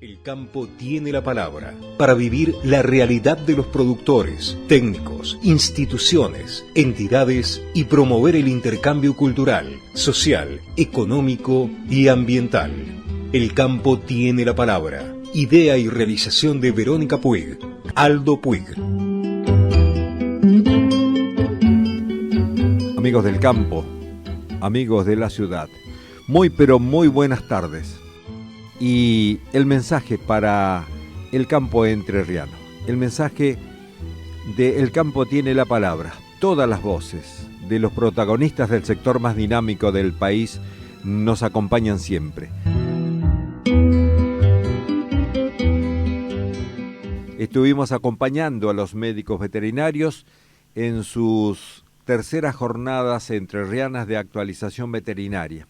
El campo tiene la palabra para vivir la realidad de los productores, técnicos, instituciones, entidades y promover el intercambio cultural, social, económico y ambiental. El campo tiene la palabra. Idea y realización de Verónica Puig, Aldo Puig. Amigos del campo, amigos de la ciudad, muy pero muy buenas tardes. Y el mensaje para el campo entrerriano, el mensaje de El campo tiene la palabra. Todas las voces de los protagonistas del sector más dinámico del país nos acompañan siempre. Estuvimos acompañando a los médicos veterinarios en sus terceras jornadas entrerrianas de actualización veterinaria,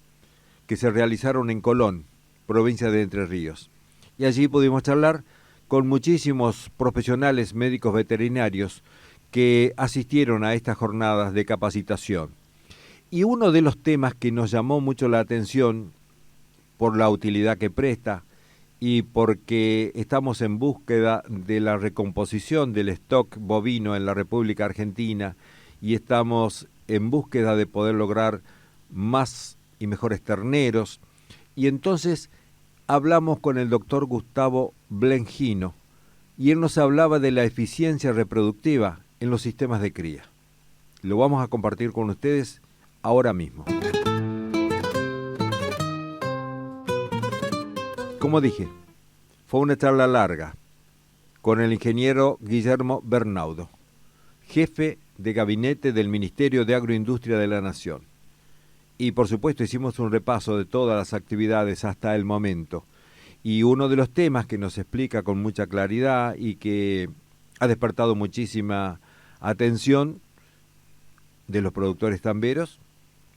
que se realizaron en Colón, provincia de Entre Ríos. Y allí pudimos charlar con muchísimos profesionales médicos veterinarios que asistieron a estas jornadas de capacitación. Y uno de los temas que nos llamó mucho la atención por la utilidad que presta y porque estamos en búsqueda de la recomposición del stock bovino en la República Argentina y estamos en búsqueda de poder lograr más y mejores terneros. Y entonces hablamos con el doctor Gustavo Blengino y él nos hablaba de la eficiencia reproductiva en los sistemas de cría. Lo vamos a compartir con ustedes ahora mismo. Como dije, fue una charla larga con el ingeniero Guillermo Bernaudo, jefe de gabinete del Ministerio de Agroindustria de la Nación. Y por supuesto hicimos un repaso de todas las actividades hasta el momento. Y uno de los temas que nos explica con mucha claridad y que ha despertado muchísima atención de los productores tamberos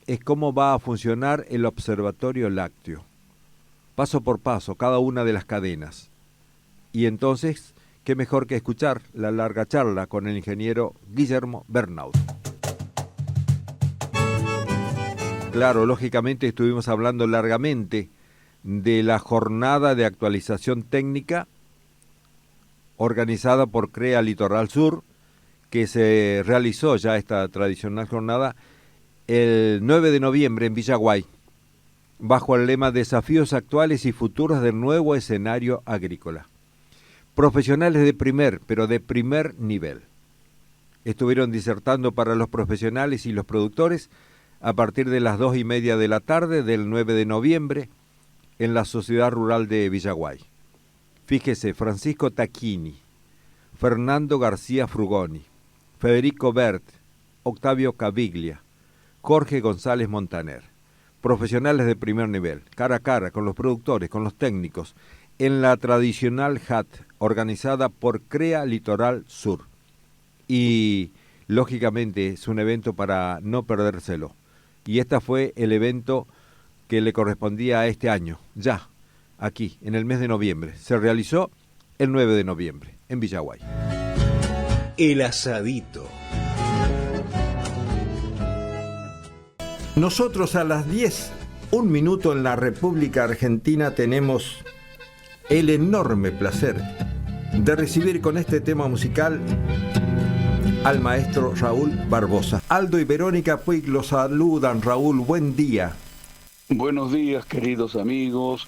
es cómo va a funcionar el observatorio lácteo. Paso por paso, cada una de las cadenas. Y entonces, qué mejor que escuchar la larga charla con el ingeniero Guillermo Bernaudo. Claro, lógicamente estuvimos hablando largamente de la jornada de actualización técnica organizada por CREA Litoral Sur, que se realizó ya esta tradicional jornada el 9 de noviembre en Villaguay, bajo el lema Desafíos actuales y futuros del nuevo escenario agrícola. Profesionales de primer nivel. Estuvieron disertando para los profesionales y los productores a partir de las 2:30 de la tarde del 9 de noviembre en la Sociedad Rural de Villaguay. Fíjese, Francisco Tacchini, Fernando García Frugoni, Federico Bert, Octavio Caviglia, Jorge González Montaner. Profesionales de primer nivel, cara a cara con los productores, con los técnicos, en la tradicional JAT, organizada por CREA Litoral Sur. Y, lógicamente, es un evento para no perdérselo. Y este fue el evento que le correspondía a este año, ya, aquí, en el mes de noviembre. Se realizó el 9 de noviembre, en Villaguay. El asadito. Nosotros a las 10, 1 minuto en la República Argentina, tenemos el enorme placer de recibir con este tema musical al maestro Raúl Barbosa. Aldo y Verónica Puig los saludan. Raúl, buen día. Buenos días, queridos amigos,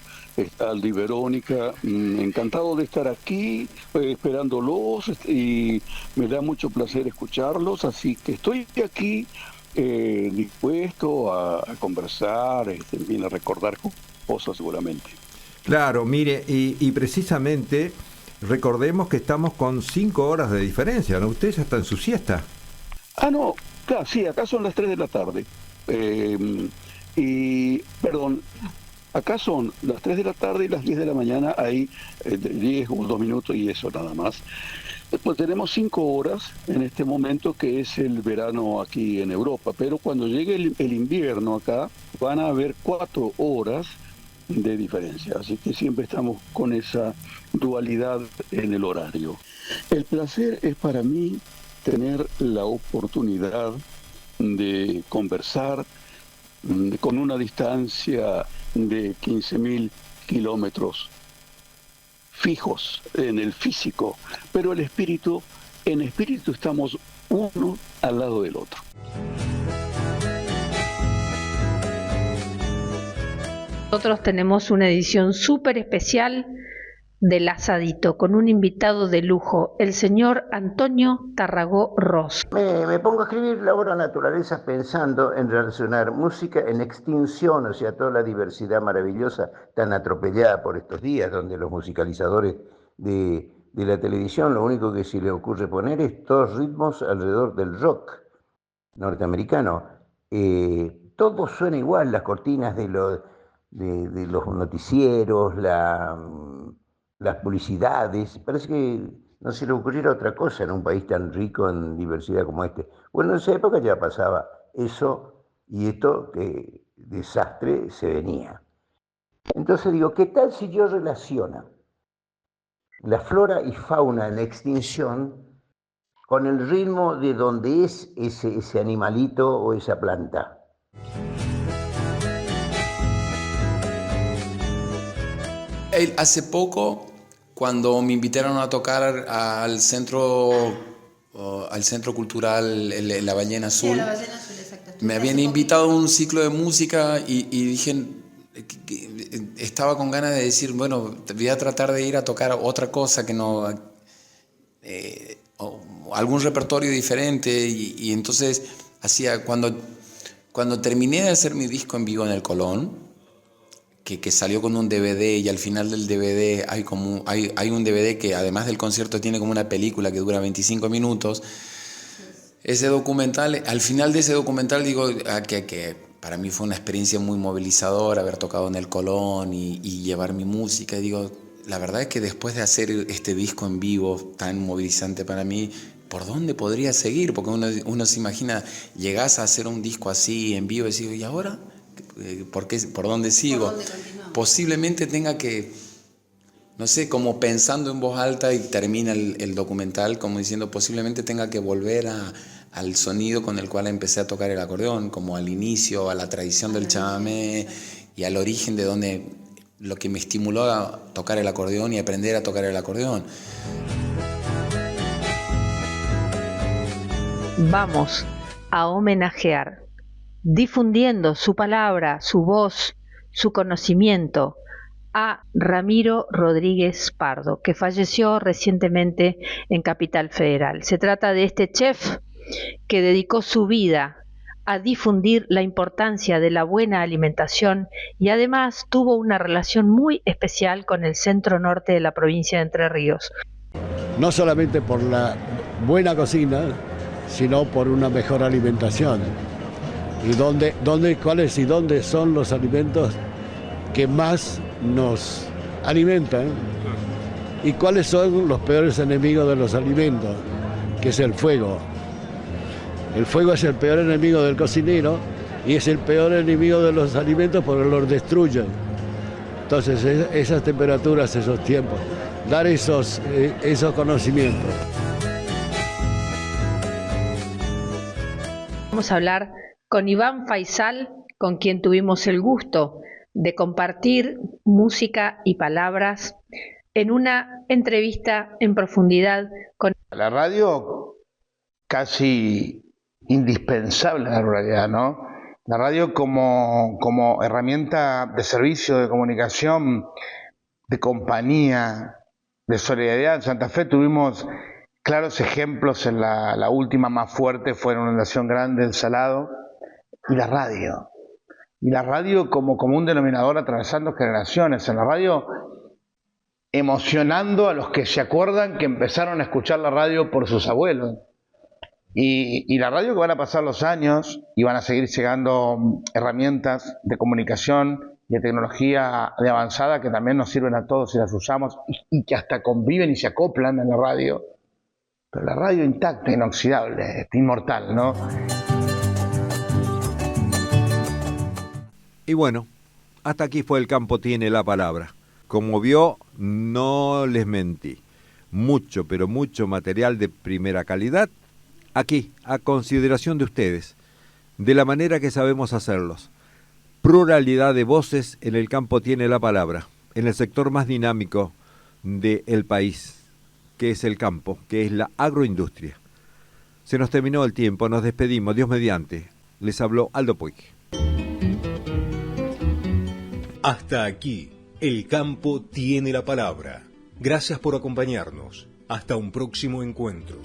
Aldo y Verónica. Encantado de estar aquí, esperándolos, y me da mucho placer escucharlos, así que estoy aquí dispuesto a conversar, a recordar cosas seguramente. Claro, mire, y precisamente recordemos que estamos con 5 horas de diferencia, ¿no? Usted ya está en su siesta. No, claro, sí, acá son las 3 de la tarde. Acá son las 3 de la tarde y las 10 de la mañana, hay 10 o 2 minutos y eso nada más. Pues tenemos 5 horas en este momento, que es el verano aquí en Europa, pero cuando llegue el invierno acá van a haber 4 horas de diferencia, así que siempre estamos con esa dualidad en el horario. El placer es para mí tener la oportunidad de conversar con una distancia de 15.000 kilómetros fijos en el físico, pero en espíritu estamos uno al lado del otro. Nosotros tenemos una edición súper especial del Asadito con un invitado de lujo, el señor Antonio Tarragó Ros. Me pongo a escribir la obra Naturaleza pensando en relacionar música en extinción, o sea, toda la diversidad maravillosa tan atropellada por estos días, donde los musicalizadores de la televisión lo único que se les ocurre poner es todos ritmos alrededor del rock norteamericano. Todo suena igual, las cortinas de los noticieros, las publicidades, parece que no se le ocurriera otra cosa en un país tan rico en diversidad como este. Bueno, en esa época ya pasaba eso y esto, que desastre se venía. Entonces digo, ¿qué tal si yo relaciono la flora y fauna en extinción con el ritmo de donde es ese animalito o esa planta? Hace poco, cuando me invitaron a tocar al centro cultural La Ballena Azul, sí, La Ballena Azul, exacto. me habían invitado a un ciclo de música y dije, estaba con ganas de decir, bueno, voy a tratar de ir a tocar otra cosa que no, algún repertorio diferente y entonces cuando terminé de hacer mi disco en vivo en el Colón, que salió con un DVD y al final del DVD hay un DVD que además del concierto tiene como una película que dura 25 minutos. Ese documental, al final de ese documental digo que para mí fue una experiencia muy movilizadora haber tocado en el Colón y llevar mi música. Y digo, la verdad es que después de hacer este disco en vivo tan movilizante para mí, ¿por dónde podría seguir? Porque uno se imagina, llegás a hacer un disco así en vivo y decís, ¿y ahora? ¿Por dónde sigo? ¿Por dónde continuamos? Posiblemente tenga que, no sé, como pensando en voz alta y termina el documental como diciendo, posiblemente tenga que volver al sonido con el cual empecé a tocar el acordeón, como al inicio, a la tradición del chamamé y al origen de donde lo que me estimuló a tocar el acordeón y aprender a tocar el acordeón. Vamos a homenajear, difundiendo su palabra, su voz, su conocimiento, a Ramiro Rodríguez Pardo, que falleció recientemente en Capital Federal. Se trata de este chef que dedicó su vida a difundir la importancia de la buena alimentación y además tuvo una relación muy especial con el centro norte de la provincia de Entre Ríos. No solamente por la buena cocina, sino por una mejor alimentación. ¿Y cuáles y dónde son los alimentos que más nos alimentan? ¿Y cuáles son los peores enemigos de los alimentos? Que es el fuego. El fuego es el peor enemigo del cocinero y es el peor enemigo de los alimentos porque los destruyen. Entonces, esas temperaturas, esos tiempos, dar esos conocimientos. Vamos a hablar con Iván Faisal, con quien tuvimos el gusto de compartir música y palabras en una entrevista en profundidad con... La radio casi indispensable en la ruralidad, ¿no? La radio como herramienta de servicio, de comunicación, de compañía, de solidaridad. En Santa Fe tuvimos claros ejemplos, en la última más fuerte fue en una inundación grande del Salado, y la radio. Y la radio como un denominador atravesando generaciones. En la radio emocionando a los que se acuerdan que empezaron a escuchar la radio por sus abuelos. Y la radio, que van a pasar los años y van a seguir llegando herramientas de comunicación y de tecnología de avanzada que también nos sirven a todos si las usamos y que hasta conviven y se acoplan en la radio. Pero la radio intacta, inoxidable, inmortal, ¿no? Y bueno, hasta aquí fue El Campo Tiene la Palabra. Como vio, no les mentí. Mucho, pero mucho material de primera calidad, aquí, a consideración de ustedes, de la manera que sabemos hacerlos. Pluralidad de voces en El Campo Tiene la Palabra, en el sector más dinámico del país, que es el campo, que es la agroindustria. Se nos terminó el tiempo, nos despedimos, Dios mediante. Les habló Aldo Puig. Hasta aquí, el campo tiene la palabra. Gracias por acompañarnos. Hasta un próximo encuentro.